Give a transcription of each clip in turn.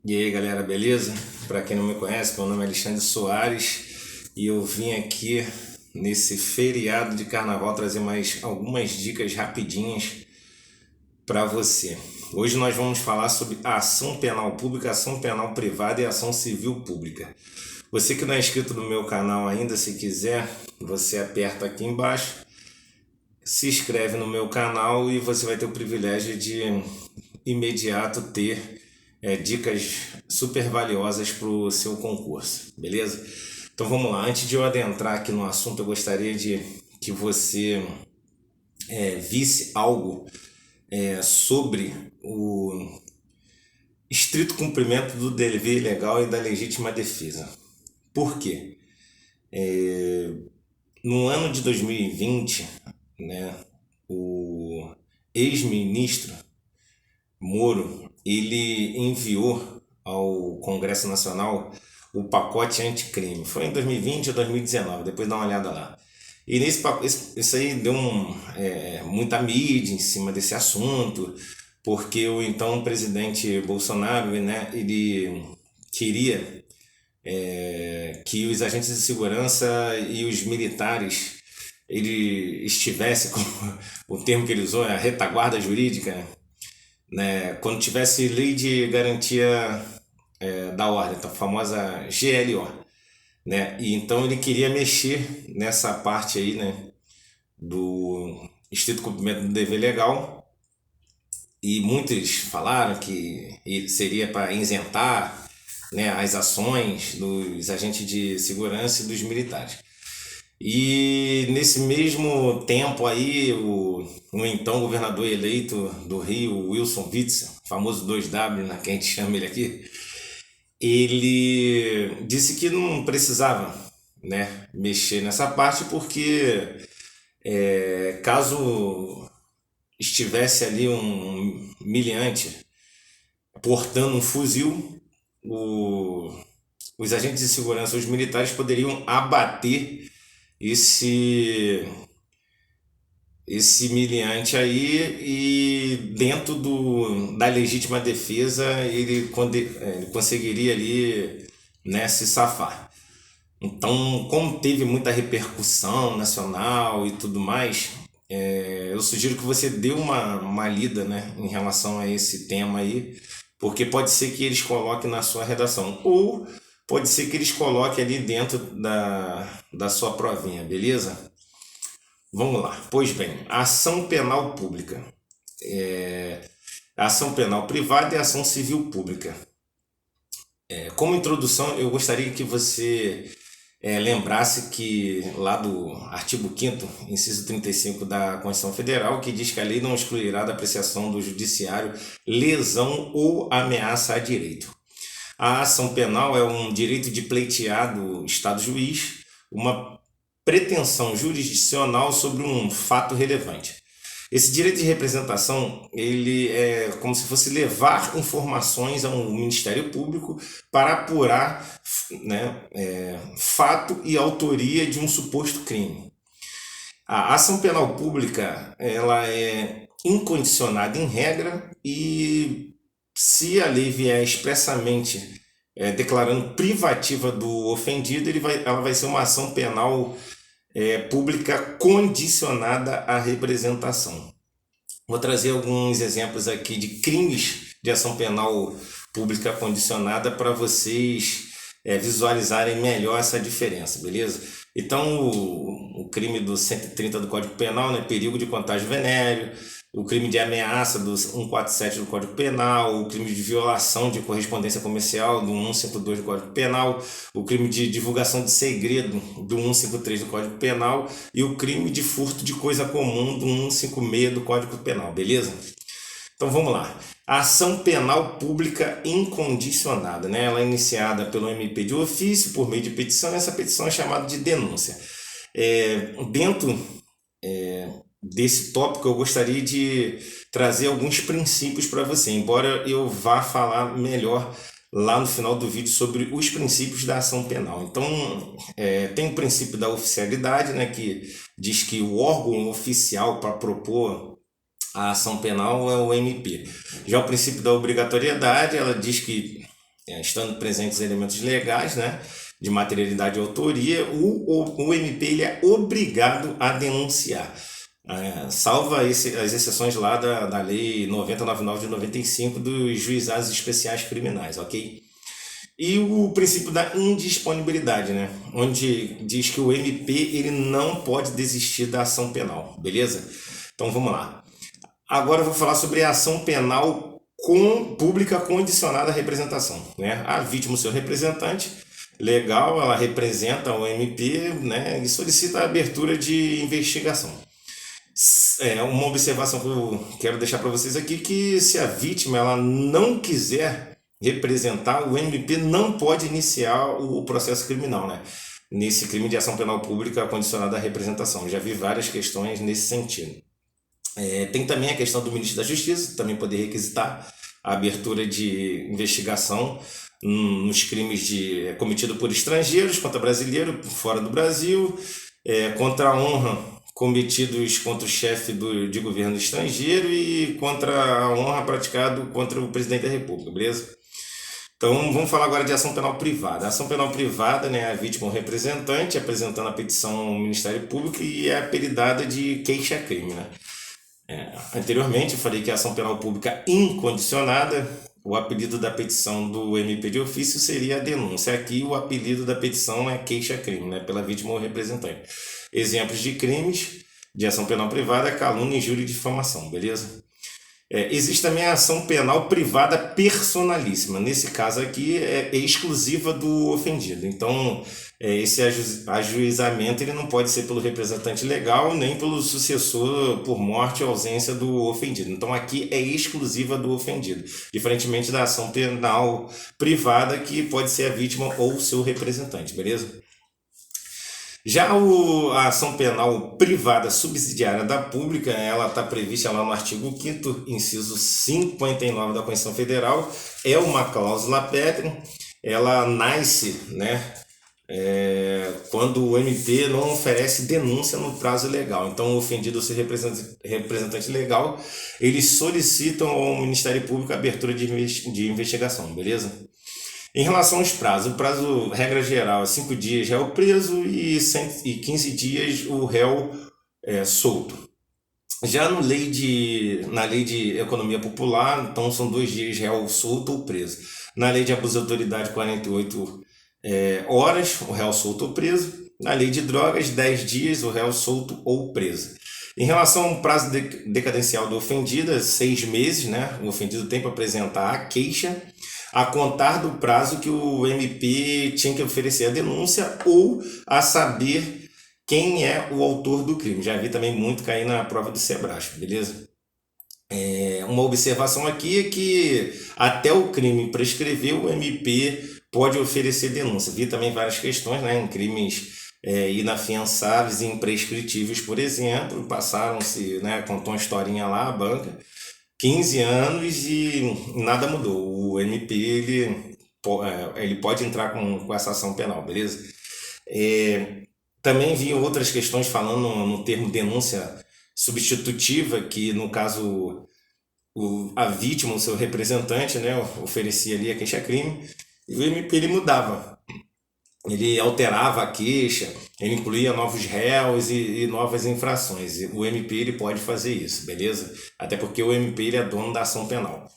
E aí galera, beleza? Para quem não me conhece, meu nome é Alexandre Soares e eu vim aqui nesse feriado de carnaval trazer mais algumas dicas rapidinhas para você. Hoje nós vamos falar sobre ação penal pública, ação penal privada e ação civil pública. Você que não é inscrito no meu canal ainda, se quiser, você aperta aqui embaixo, se inscreve no meu canal e você vai ter o privilégio de imediato ter dicas super valiosas para o seu concurso, beleza? Então vamos lá, antes de eu adentrar aqui no assunto, eu gostaria de que você visse algo sobre o estrito cumprimento do dever legal e da legítima defesa. Por quê? No ano de 2020, né, o ex-ministro Moro, ele enviou ao Congresso Nacional o pacote anticrime. Foi em 2020 ou 2019, depois dá uma olhada lá. E nesse isso aí deu muita mídia em cima desse assunto, porque o então presidente Bolsonaro, né, ele queria que os agentes de segurança e os militares ele estivesse, como o termo que ele usou, a retaguarda jurídica, né, quando tivesse lei de garantia da ordem, a famosa GLO, né? E então ele queria mexer nessa parte aí, né, do estrito cumprimento do dever legal, e muitos falaram que ele seria para isentar, né, as ações dos agentes de segurança e dos militares. E nesse mesmo tempo aí, o então governador eleito do Rio, Wilson Witzel, famoso 2W, né, que a gente chama ele aqui, ele disse que não precisava, né, mexer nessa parte porque caso estivesse ali um miliante portando um fuzil, o- os agentes de segurança, os militares poderiam abater esse esse miliante aí e dentro da legítima defesa ele conseguiria ali, né, se safar. Então, como teve muita repercussão nacional e tudo mais, eu sugiro que você dê uma lida, né, em relação a esse tema aí, porque pode ser que eles coloquem na sua redação, ou pode ser que eles coloquem ali dentro da sua provinha, beleza? Vamos lá. Pois bem, ação penal pública. Ação penal privada e ação civil pública. Como introdução, eu gostaria que você lembrasse que lá do artigo 5º, inciso 35 da Constituição Federal, que diz que a lei não excluirá da apreciação do judiciário lesão ou ameaça a direito. A ação penal é um direito de pleitear do Estado juiz uma pretensão jurisdicional sobre um fato relevante. Esse direito de representação, ele é como se fosse levar informações ao Ministério Público para apurar, né, fato e autoria de um suposto crime. A ação penal pública, ela é incondicionada em regra e se a lei vier expressamente declarando privativa do ofendido, ela vai ser uma ação penal pública condicionada à representação. Vou trazer alguns exemplos aqui de crimes de ação penal pública condicionada para vocês visualizarem melhor essa diferença, beleza? Então, o crime do 130 do Código Penal, né, perigo de contágio venéreo, o crime de ameaça do 147 do Código Penal, o crime de violação de correspondência comercial do 152 do Código Penal, o crime de divulgação de segredo do 153 do Código Penal e o crime de furto de coisa comum do 156 do Código Penal, beleza? Então vamos lá. A ação penal pública incondicionada, né? Ela é iniciada pelo MP de ofício por meio de petição. Essa petição é chamada de denúncia. Dentro desse tópico, eu gostaria de trazer alguns princípios para você, embora eu vá falar melhor lá no final do vídeo sobre os princípios da ação penal. Então, tem o princípio da oficialidade, né, que diz que o órgão oficial para propor a ação penal é o MP. Já o princípio da obrigatoriedade, ela diz que estando presentes elementos legais, né, de materialidade e autoria, o MP ele é obrigado a denunciar. Salva as exceções lá da Lei 9099 de 95 dos juizados especiais criminais, ok? E o princípio da indisponibilidade, né? Onde diz que o MP ele não pode desistir da ação penal, beleza? Então vamos lá. Agora eu vou falar sobre a ação penal pública condicionada à representação, né? A vítima, o seu representante legal, ela representa o MP, né? E solicita a abertura de investigação. Uma observação que eu quero deixar para vocês aqui, que se a vítima ela não quiser representar, o MP não pode iniciar o processo criminal, né? Nesse crime de ação penal pública condicionada à representação. Já vi várias questões nesse sentido. Tem também a questão do ministro da Justiça, também poder requisitar a abertura de investigação nos crimes cometidos por estrangeiros contra brasileiro fora do Brasil, contra a honra cometidos contra o chefe de governo estrangeiro e contra a honra praticado contra o presidente da República, beleza? Então vamos falar agora de ação penal privada. A ação penal privada, né, a vítima ou representante apresentando a petição ao Ministério Público e é apelidada de queixa-crime, né? Anteriormente eu falei que a ação penal pública incondicionada, o apelido da petição do MP de ofício seria a denúncia. Aqui o apelido da petição é queixa-crime, né, pela vítima ou representante. Exemplos de crimes de ação penal privada: calúnia, injúria e difamação, beleza? Existe também a ação penal privada personalíssima. Nesse caso aqui é exclusiva do ofendido. Então, esse ajuizamento ele não pode ser pelo representante legal nem pelo sucessor por morte ou ausência do ofendido. Então, aqui é exclusiva do ofendido, diferentemente da ação penal privada, que pode ser a vítima ou o seu representante, beleza? Já a ação penal privada subsidiária da pública, ela está prevista lá no artigo 5º, inciso 59 da Constituição Federal, é uma cláusula pétrea, ela nasce, né, quando o MP não oferece denúncia no prazo legal. Então, o ofendido ou seu representante legal, eles solicitam ao Ministério Público a abertura de investigação, beleza? Em relação aos prazos, o prazo, regra geral, é 5 dias réu preso e 15 dias o réu solto. Já na lei de economia popular, então são 2 dias réu solto ou preso. Na lei de abuso de autoridade, 48 horas, o réu solto ou preso. Na lei de drogas, 10 dias, o réu solto ou preso. Em relação ao prazo decadencial do ofendido, 6 meses, né? O ofendido tem para apresentar a queixa, a contar do prazo que o MP tinha que oferecer a denúncia ou a saber quem é o autor do crime. Já vi também muito cair na prova do Sebrasco, beleza? Uma observação aqui é que até o crime prescrever, o MP pode oferecer denúncia. Vi também várias questões, né, em crimes inafiançáveis e imprescritíveis, por exemplo, passaram-se, né, contou uma historinha lá, a banca, 15 anos e nada mudou. O MP ele pode entrar com essa ação penal, beleza? Também vi outras questões falando no termo denúncia substitutiva, que no caso a vítima, o seu representante, né, oferecia ali a queixa-crime e o MP ele mudava. Ele alterava a queixa, ele incluía novos réus e novas infrações. O MP ele pode fazer isso, beleza? Até porque o MP ele é dono da ação penal.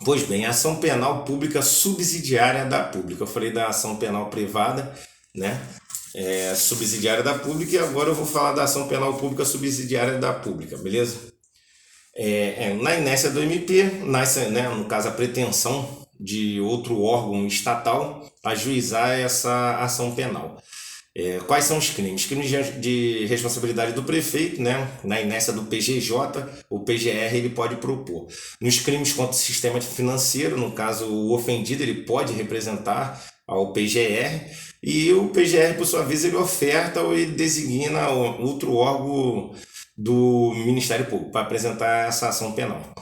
Pois bem, a ação penal pública subsidiária da pública. Eu falei da ação penal privada, né? Subsidiária da pública, e agora eu vou falar da ação penal pública subsidiária da pública, beleza? Na inércia do MP, nasce, né, no caso, a pretensão de outro órgão estatal ajuizar essa ação penal. Quais são os crimes? Crimes de responsabilidade do prefeito, né? Na inércia do PGJ, o PGR ele pode propor. Nos crimes contra o sistema financeiro, no caso, o ofendido ele pode representar ao PGR e o PGR, por sua vez, ele oferta ou ele designa outro órgão do Ministério Público para apresentar essa ação penal.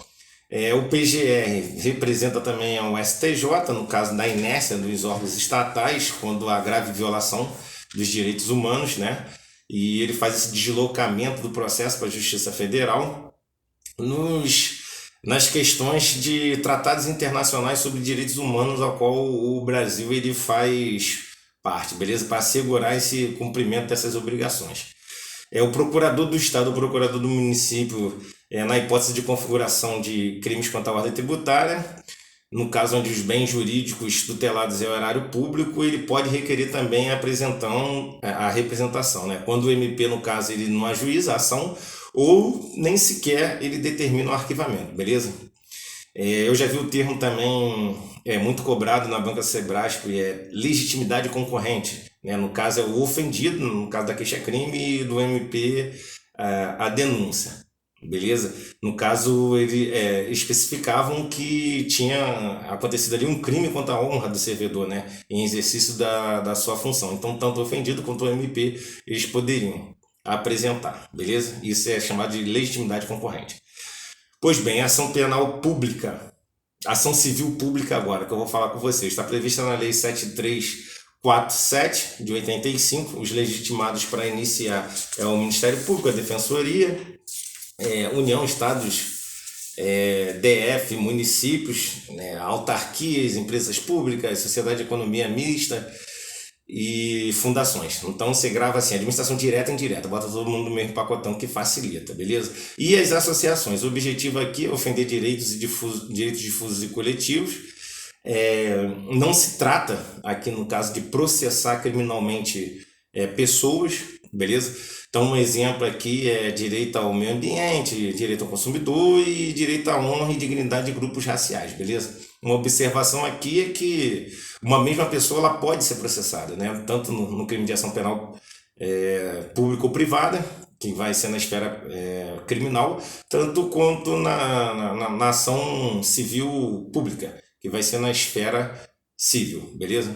O PGR representa também ao STJ, no caso da inércia dos órgãos estatais, quando há grave violação dos direitos humanos, né? E ele faz esse deslocamento do processo para a Justiça Federal. Nos nas questões de tratados internacionais sobre direitos humanos, ao qual o Brasil ele faz parte, beleza? Para assegurar esse cumprimento dessas obrigações. O procurador do estado, o procurador do município, na hipótese de configuração de crimes contra a ordem tributária, no caso onde os bens jurídicos tutelados é o erário público, ele pode requerer também a representação, né? Quando o MP, no caso, ele não ajuiza a ação ou nem sequer ele determina o arquivamento, beleza? Eu já vi o termo também muito cobrado na banca Sebrasco, e é legitimidade concorrente, né? No caso é o ofendido, no caso da queixa-crime, e do MP a denúncia, beleza? No caso, especificavam que tinha acontecido ali um crime contra a honra do servidor, né? Em exercício da sua função. Então, tanto o ofendido quanto o MP, eles poderiam apresentar, beleza? Isso é chamado de legitimidade concorrente. Pois bem, ação penal pública, ação civil pública agora, que eu vou falar com vocês, está prevista na Lei 7347 de 85. Os legitimados para iniciar é o Ministério Público, a Defensoria, União, Estados, DF, municípios, né, autarquias, empresas públicas, sociedade de economia mista e fundações. Então você grava assim, administração direta e indireta, bota todo mundo no mesmo pacotão que facilita, beleza? E as associações, o objetivo aqui é ofender direitos difusos e coletivos. Não se trata, aqui no caso, de processar criminalmente pessoas, beleza? Então um exemplo aqui é direito ao meio ambiente, direito ao consumidor e direito à honra e dignidade de grupos raciais, beleza? Uma observação aqui é que uma mesma pessoa ela pode ser processada, né? Tanto no crime de ação penal pública ou privada, que vai ser na esfera criminal, tanto quanto na ação civil pública, que vai ser na esfera civil, beleza?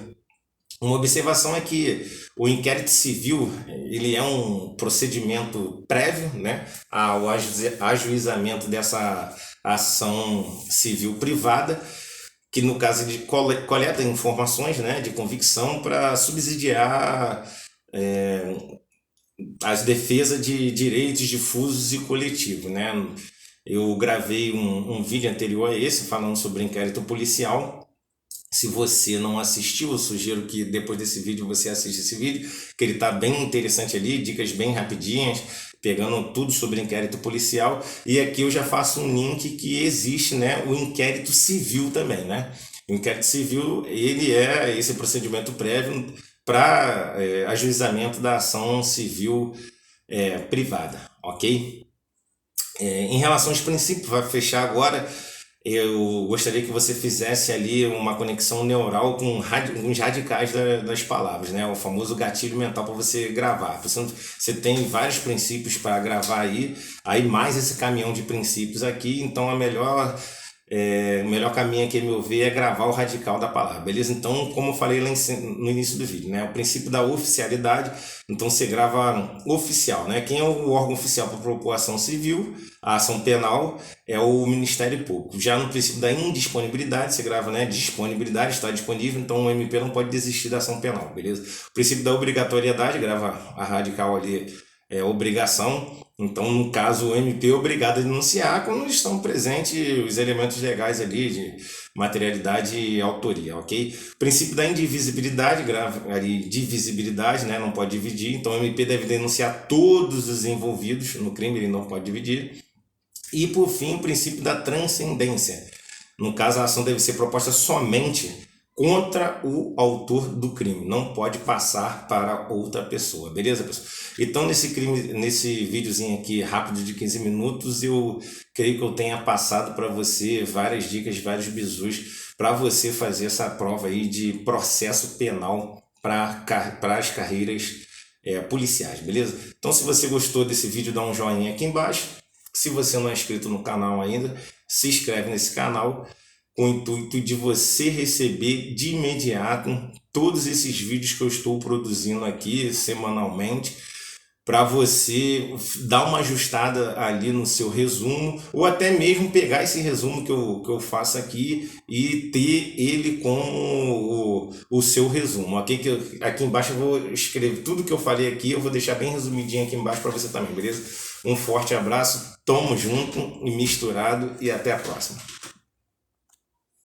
Uma observação é que o inquérito civil ele é um procedimento prévio, né, ao ajuizamento dessa ação civil privada, que no caso de coleta de informações, né, de convicção para subsidiar as defesas de direitos difusos e coletivos, né? Eu gravei um vídeo anterior a esse falando sobre inquérito policial. Se você não assistiu, eu sugiro que depois desse vídeo você assista esse vídeo, que ele está bem interessante ali, dicas bem rapidinhas, pegando tudo sobre inquérito policial. E aqui eu já faço um link que existe, né, o inquérito civil também, né? O inquérito civil, ele é esse procedimento prévio para ajuizamento da ação civil privada, ok? Em relação aos princípios, vai fechar agora. Eu gostaria que você fizesse ali uma conexão neural com os radicais das palavras, né? O famoso gatilho mental para você gravar. Você tem vários princípios para gravar aí mais esse caminhão de princípios aqui, então o melhor caminho aqui, a meu ver, é gravar o radical da palavra, beleza? Então, como eu falei lá no início do vídeo, né? O princípio da oficialidade, então você grava oficial, né? Quem é o órgão oficial para propor ação civil, a ação penal, é o Ministério Público. Já no princípio da indisponibilidade, você grava, né? Disponibilidade, está disponível, então o MP não pode desistir da ação penal, beleza? O princípio da obrigatoriedade, grava a radical ali, obrigação. Então, no caso, o MP é obrigado a denunciar quando estão presentes os elementos legais ali de materialidade e autoria, ok? O princípio da indivisibilidade, grava ali divisibilidade, né? Não pode dividir, então o MP deve denunciar todos os envolvidos no crime, ele não pode dividir. E, por fim, o princípio da transcendência. No caso, a ação deve ser proposta somente contra o autor do crime, não pode passar para outra pessoa, beleza, pessoal? Então, nesse videozinho aqui rápido de 15 minutos, eu creio que eu tenha passado para você várias dicas, vários bizus para você fazer essa prova aí de processo penal para as carreiras policiais, beleza? Então, se você gostou desse vídeo, dá um joinha aqui embaixo. Se você não é inscrito no canal ainda, se inscreve nesse canal, com o intuito de você receber de imediato todos esses vídeos que eu estou produzindo aqui semanalmente, para você dar uma ajustada ali no seu resumo, ou até mesmo pegar esse resumo que eu faço aqui e ter ele como o seu resumo, ok? Aqui embaixo eu vou escrever tudo que eu falei aqui, eu vou deixar bem resumidinho aqui embaixo para você também, beleza? Um forte abraço, tamo junto e misturado e até a próxima.